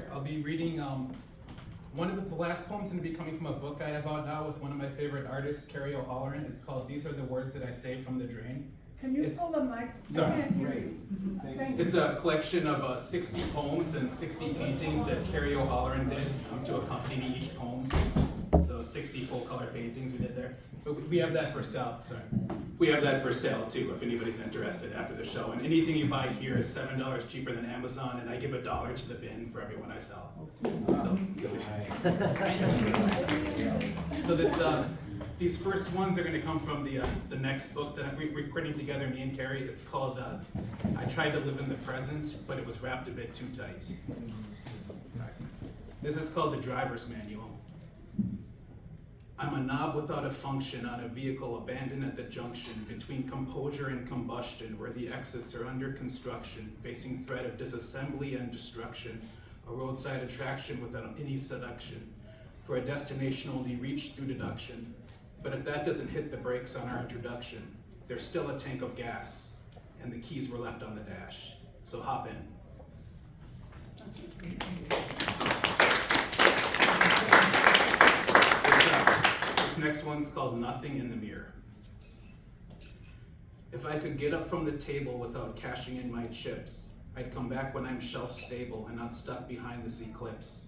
Schneider. I'll be reading one of the last poems going to be coming from a book I have out now with one of my favorite artists, Carrie O'Halloran. It's called These Are the Words That I Say from the Drain. Can you pull the mic? Sorry. I can't hear you. Thank you. It's a collection of 60 poems and 60 paintings that Carrie O'Halloran did to accompany each poem. So 60 full color paintings we did there. But we have that for sale. Sorry. We have that for sale too if anybody's interested after the show. And anything you buy here is $7 cheaper than Amazon, and I give $1 to the bin for every one I sell. So these first ones are going to come from the next book that we're putting together, me and Carrie. It's called I Tried to Live in the Present, but it was wrapped a bit too tight. This is called The Driver's Manual. I'm a knob without a function on a vehicle abandoned at the junction between composure and combustion, where the exits are under construction, facing threat of disassembly and destruction, a roadside attraction without any seduction, for a destination only reached through deduction. But if that doesn't hit the brakes on our introduction, there's still a tank of gas, and the keys were left on the dash. So hop in. This next one's called Nothing in the Mirror. If I could get up from the table without cashing in my chips, I'd come back when I'm shelf stable and not stuck behind this eclipse.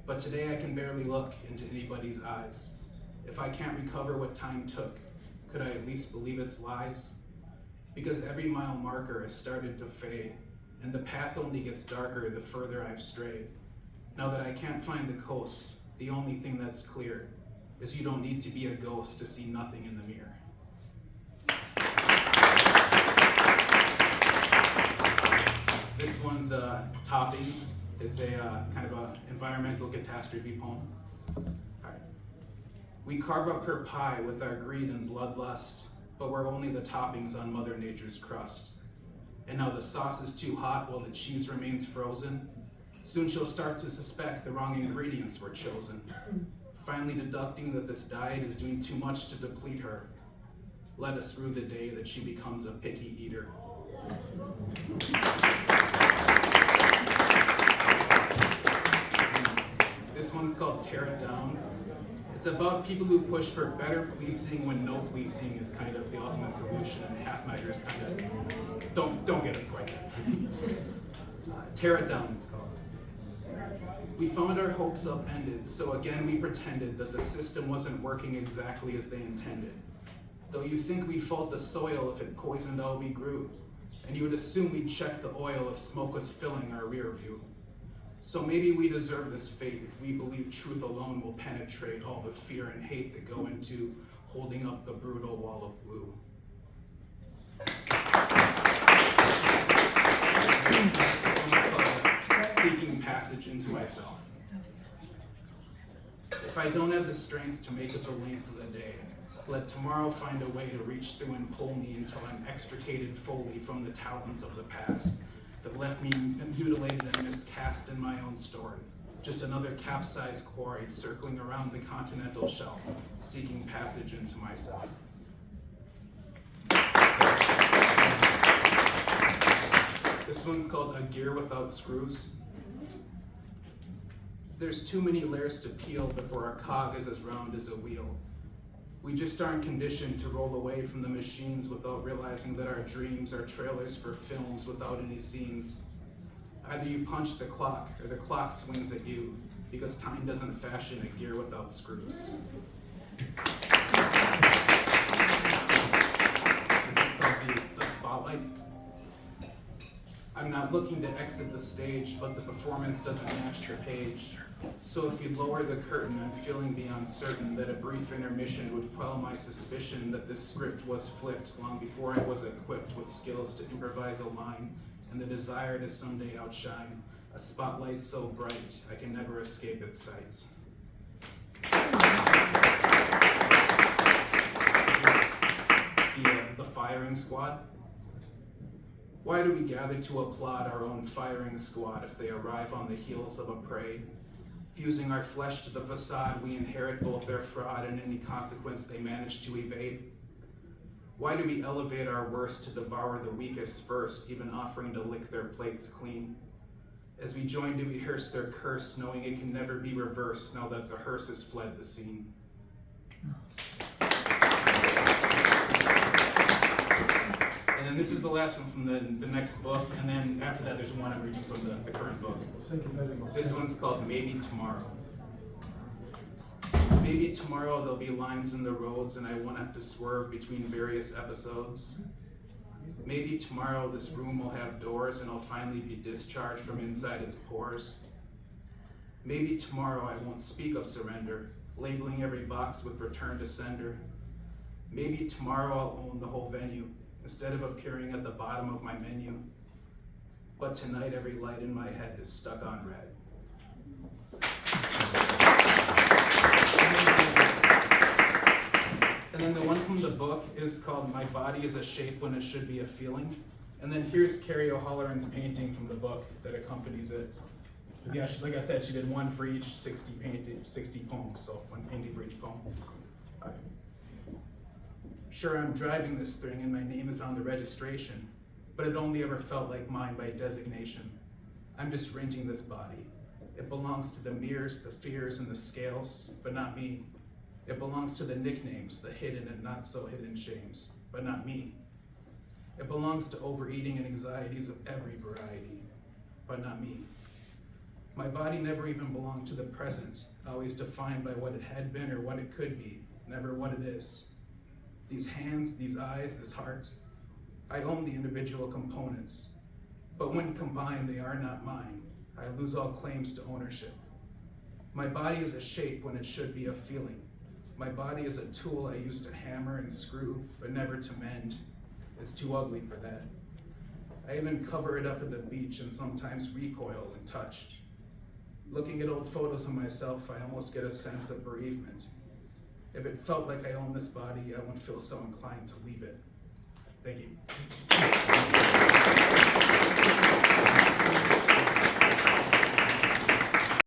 But today I can barely look into anybody's eyes. If I can't recover what time took, could I at least believe its lies? Because every mile marker has started to fade, and the path only gets darker the further I've strayed. Now that I can't find the coast, the only thing that's clear is you don't need to be a ghost to see nothing in the mirror. This one's Toppings. It's a kind of a environmental catastrophe poem. All right. We carve up her pie with our greed and bloodlust, but we're only the toppings on Mother Nature's crust. And now the sauce is too hot while the cheese remains frozen. Soon she'll start to suspect the wrong ingredients were chosen. Finally deducting that this diet is doing too much to deplete her, let us rue the day that she becomes a picky eater. This one's called Tear It Down. It's about people who push for better policing when no policing is kind of the ultimate solution, and half measures kind of don't get us quite there. Tear It Down, it's called. We found our hopes upended, so again we pretended that the system wasn't working exactly as they intended. Though you think we'd fault the soil if it poisoned all we grew, and you would assume we'd check the oil if smoke was filling our rear view. So maybe we deserve this fate if we believe truth alone will penetrate all the fear and hate that go into holding up the brutal wall of blue. Seeking passage into myself. If I don't have the strength to make it the length of the day, let tomorrow find a way to reach through and pull me until I'm extricated fully from the talons of the past that left me mutilated and miscast in my own story. Just another capsized quarry circling around the continental shelf, seeking passage into myself. This one's called A Gear Without Screws. There's too many layers to peel before our cog is as round as a wheel. We just aren't conditioned to roll away from the machines without realizing that our dreams are trailers for films without any scenes. Either you punch the clock or the clock swings at you because time doesn't fashion a gear without screws. This is called the Spotlight. I'm not looking to exit the stage, but the performance doesn't match your page. So if you lower the curtain, I'm feeling beyond certain that a brief intermission would quell my suspicion that this script was flipped long before I was equipped with skills to improvise a line and the desire to someday outshine a spotlight so bright I can never escape its sight. The firing squad. Why do we gather to applaud our own firing squad if they arrive on the heels of a parade? Fusing our flesh to the facade, we inherit both their fraud and any consequence they manage to evade. Why do we elevate our worst to devour the weakest first, even offering to lick their plates clean? as we join to rehearse their curse, knowing it can never be reversed now that the hearse has fled the scene. And then this is the last one from the next book, and then after that there's one I'm reading from the current book. This one's called Maybe Tomorrow. Maybe tomorrow there'll be lines in the roads and I won't have to swerve between various episodes. Maybe tomorrow this room will have doors and I'll finally be discharged from inside its pores. Maybe tomorrow I won't speak of surrender, labeling every box with return to sender. Maybe tomorrow I'll own the whole venue, instead of appearing at the bottom of my menu. But tonight every light in my head is stuck on red. And then the one from the book is called My Body is a Shape When It Should Be a Feeling. And then here's Carrie O'Halloran's painting from the book that accompanies it. Yeah, like I said, she did one for each 60 poems, so one painting for each poem. Sure, I'm driving this thing and my name is on the registration, but it only ever felt like mine by designation. I'm just renting this body. It belongs to the mirrors, the fears, and the scales, but not me. It belongs to the nicknames, the hidden and not so hidden shames, but not me. It belongs to overeating and anxieties of every variety, but not me. My body never even belonged to the present, always defined by what it had been or what it could be, never what it is. These hands, these eyes, this heart, I own the individual components, but when combined, they are not mine. I lose all claims to ownership. My body is a shape when it should be a feeling. My body is a tool I use to hammer and screw, but never to mend. It's too ugly for that. I even cover it up at the beach and sometimes recoil when touched. Looking at old photos of myself, I almost get a sense of bereavement. If it felt like I owned this body, I wouldn't feel so inclined to leave it. Thank you.